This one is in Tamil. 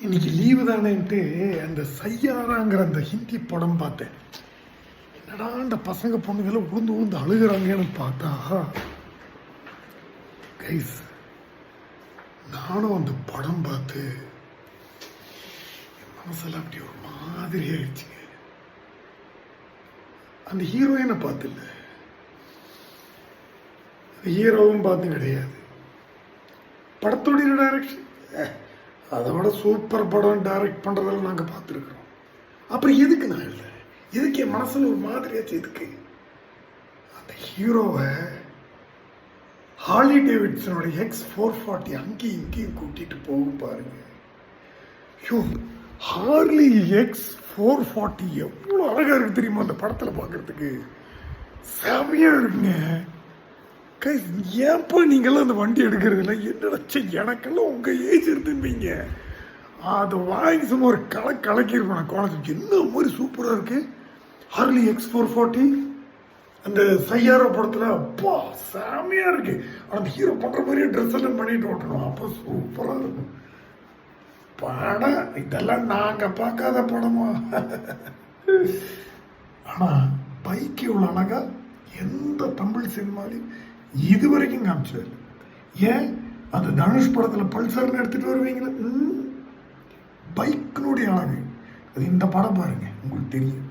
இன்னைக்கு லீவு தானேன்ட்டு அந்த சையாராங்கிற அந்த ஹிந்தி படம் பார்த்தேன். என்னடா அந்த பசங்க பொண்ணுகளை உளுந்து உளுந்து அழுகுறாங்கன்னு பார்த்தா, கைஸ் நானும் அந்த படம் பார்த்து என் மனசெல்லாம் அப்படி ஒரு மாதிரி ஆயிடுச்சுங்க. அந்த ஹீரோயினை பார்த்துல, ஹீரோவும் பார்த்து கிடையாது. படத்துடைய டைரக்ஷன் அதை விட சூப்பர் படம் டைரக்ட் பண்ணுறதெல்லாம் நாங்கள் பார்த்துருக்குறோம். அப்புறம் எதுக்கு நான் இல்லை, எதுக்கு என் மனசில் ஒரு மாதிரியாச்சு, எதுக்கு அந்த ஹீரோவை ஹார்லி டேவிட்சனோட X440 அங்கேயும் இங்கேயும் கூட்டிட்டு போகும் பாருங்க. ஐயோ, ஹார்லி X440 எவ்வளோ அழகாக இருக்கு தெரியுமா அந்த படத்தில் பார்க்கறதுக்கு, செமையாக இருக்குங்க. ஏன்ப்பா நீங்களாம் அந்த வண்டி எடுக்கிறது இல்லை? என்னடா எனக்கெல்லாம் உங்கள் ஏஜ் இருந்துப்பீங்க, அதை வாங்கி சும்மா ஒரு கலக்கிருப்பேன் நான் காலேஜ். என்ன மாதிரி சூப்பராக இருக்குது ஹார்லி X440. அந்த சையாரோ படத்தில் அப்பா செமையாக இருக்கு. அந்த ஹீரோ பண்ணுற மாதிரியே ட்ரெஸ் எல்லாம் பண்ணிட்டு ஓட்டணும், அப்போ சூப்பராக இருக்கும் படம். இதெல்லாம் நாங்கள் பார்க்காத படமா? ஆனால் பைக் இவ்வளோ அழகா எந்த தமிழ் சினிமாலையும் இது வரைக்கும் காமிச்சது. ஏன் அந்த தனுஷ் படத்தில் பல்சர்னு எடுத்துகிட்டு வருவீங்களா, பைக்கினுடைய அழகு அது இந்த படம் பாருங்க உங்களுக்கு தெரியும்.